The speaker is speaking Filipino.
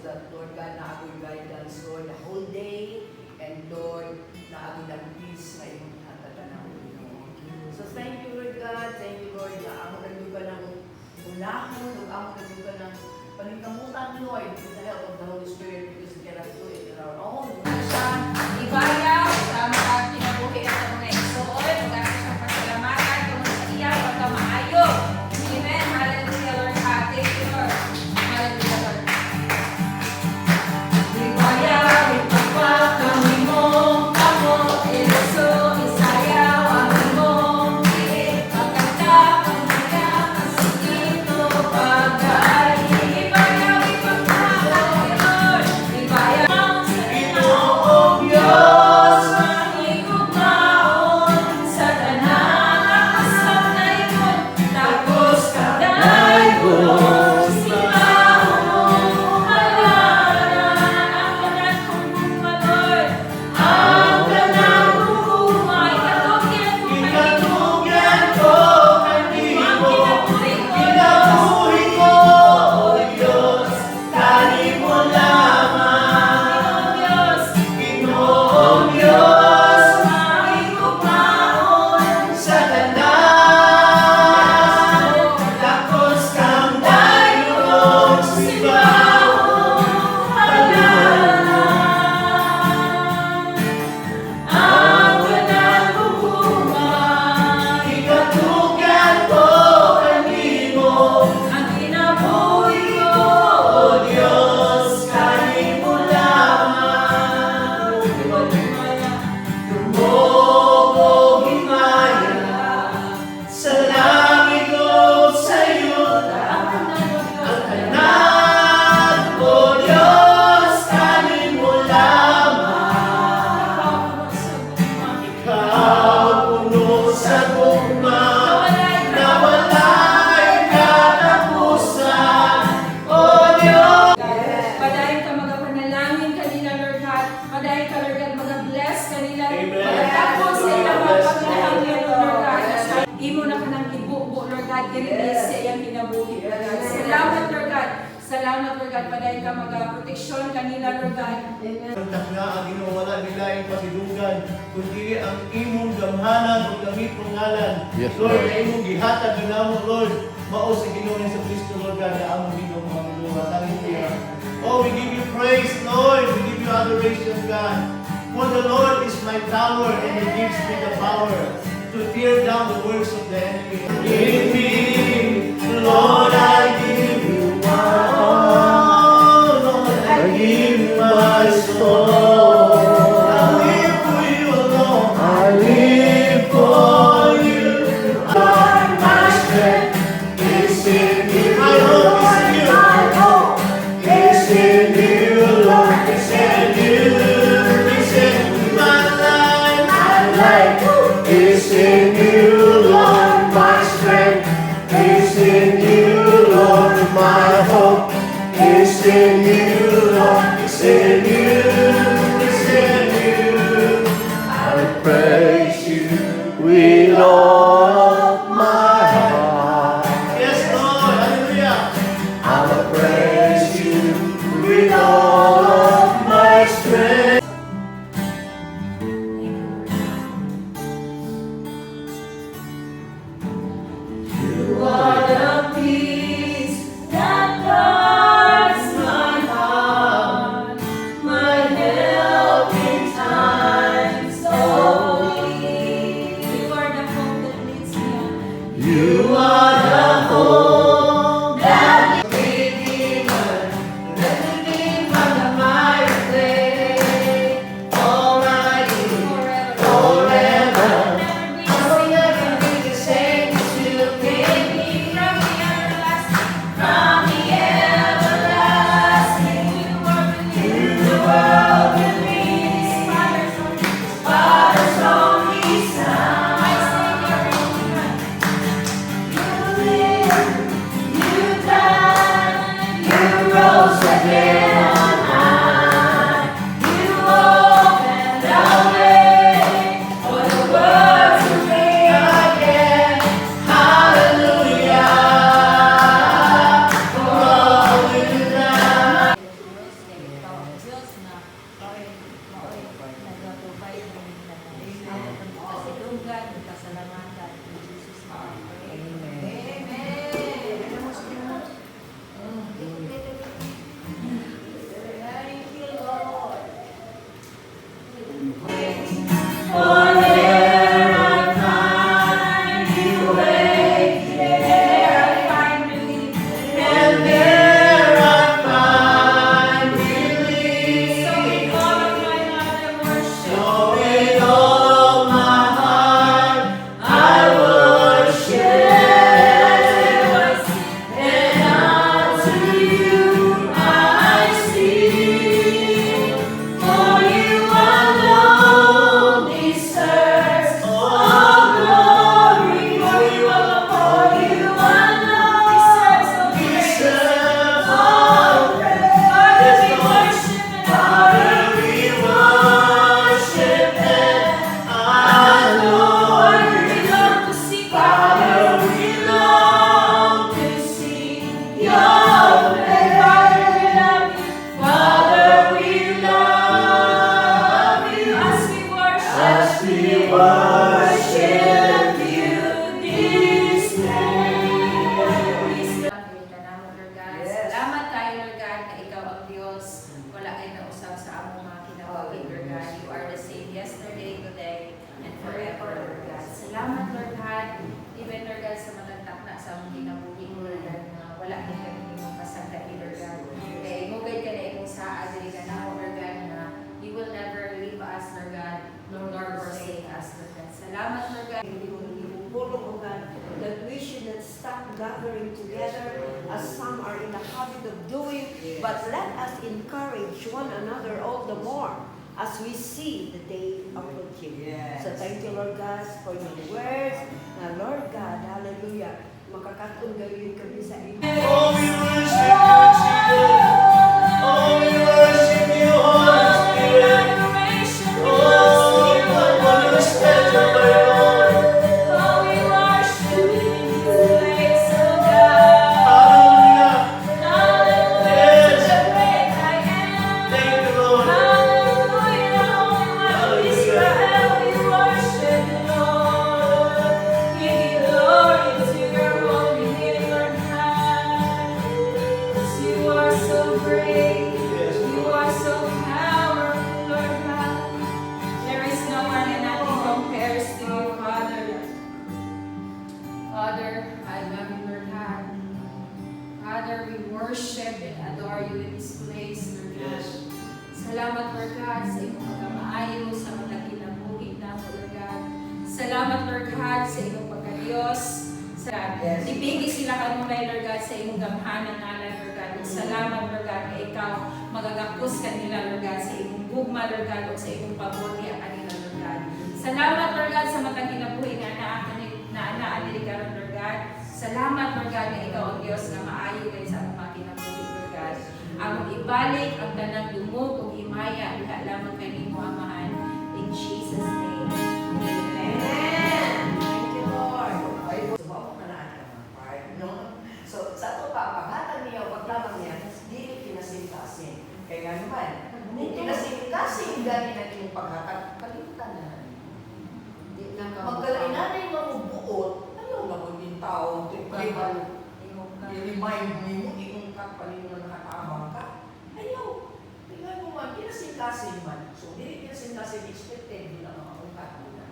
that, Lord God, na ako'y guidance, Lord, the whole day, and Lord, na ako'y ang peace na imong hatatan ng Panginoon. So thank you, Lord God, thank you, Lord, na ako nagduga ng unahon, ug ako nagduga ng paningkamutan, Lord, with the help of the Holy Spirit, because we cannot do it in our own. Siya ibayaw sa mga kinabuhi at sa mga igsoon, maganda siyang pasalamatan kung sa iya pagkamaayo. Amen. Hallelujah, Lord. Thank you, Lord. Hallelujah, Lord. Ibayaw, ipagpakami mo, ako, iluso, isayaw, ang imong pilit, pagkanta, pagkanta, kasigito, pagkain. Ibayaw, ipagpakami, Lord. Ibayaw, Pinoong Diyos, ang igugmaon sa tanang nakasap na ikon, tapos kadaygon, simahong halalan, ang kanan kong bumalor, ang kanan kong bumay, ikatugyan ko kanimo, ang kinabuhi ko, O Diyos, kanimo lamang. Pinoong Diyos, ang igugmaon sa tanan, tapos kang dayong simahong halalan, ang kanan kong bumay, ikatugyan ko kanimo, ang kinabuhi ko, O Diyos, kanimo lamang. Tumog himaya sa langit o sa yuta, ang kanan, O Diyos, kanimo lamang. Ikaw puno sa gugma, na wala'y katapusan, O Diyos. Padayon ka magapanalangin kanila, Lord God. Padayon ka, Lord God, mag-bless kanila. Pagkatapos sa ilang mga pagkakangyan, Lord God. Imo na ka ng ibubo, Lord God. I-release sa iyang kinabuhi, Lord God. Salamat, Lord God. Salamat, Lord God. Padayon ka mag-proteksyon kanila, Lord God. Amen. Ang nga ang ginawala nila ay pasidugan, kundi ang imong gamhanan o gamit mong ngalan. Yes, Lord, Lord. na imong gihatag ginamo, Lord. Mao sa Ginoo sa Kristo, Lord God, na among Ginoo mga luwas. Hallelujah. Oh, we give you praise, Lord. We give you adoration, God. For the Lord is my tower, and He gives me the power to tear down the works of the enemy. Give me, Lord, I give you my all. Lord, I give you my soul. I live for you alone. I live for you. Lord, my strength is in you. My hope is in you. My hope is in you, Lord. It's in you. It's in my life. My life is in you, Lord. My strength is in you, Lord. My hope is in you, Lord. It's in you. It's in you. I will praise you with all of my heart. Yes, Lord. Hallelujah. I will praise you with all of my strength. You are the peace that guards my heart, my help in times of need. You are the hope that leads me on. You are the hope that Redeemer, redeemed from the miry clay. Almighty, forever, I will never be the same as you gave me. From the everlasting, you were with me. Father's only Son, my Savior, gathering together as some are in the habit of doing, but let us encourage one another all the more as we see the day approaching. Yes. So thank you, Lord God, for your words. Na Lord God, hallelujah, makakatunggayin kami sa inyo. Oh, we worship you, Jesus. Oh, we worship you, Holy Spirit. Oh, come on, your special way, Lord. Hallelujah. Thank you, Lord. Yes, You Lord. are so powerful, Lord God. There is no one and nothing compares to you, Father. Father, I love you, Lord God. Father, we worship and adore you in this place, Lord God. Yes. Salamat, Lord God, sa iyong pagkamaayo, sa mga kinabuhi na, Lord God. Salamat, Lord God, sa iyong pagkadiyos. Yes. Ipigil sila kanunay, Lord God, sa iyong gamhanan ngalan, Lord God. Salamat, Lord God, na ikaw magagapos kanila, Lord God, sa iyong gugma, Lord God, o sa iyong pabuti ang kanila, Lord God. Salamat, Lord God, sa matang kinabuhi na naaalili ka, Lord God. Salamat, Lord God, na ikaw ang Diyos na maayo kayo sa mga kinabuhi, Lord God. Ang ibalik ang tanang dumog o imaya, diha lamang kanimo amahan. In Jesus' name, Amen. Thank you, Lord. Ay, sumawa ka na ang part, no? So, sa ito pa, paghatag niya o paglamang niya, di pinasintasin. Kaya nga naman, kung pinasintasin gani na iyong paghatag, kalimutan na. Di na ka Magkalainanay mamubuot, ayaw na kung yung tao, i-remind mo, iungkat pa rin na nakatabang ka. Ayaw. Tingnan mo man, pinasintasin man. So, hindi pinasintasin, expected din ang mga ungkat mo na.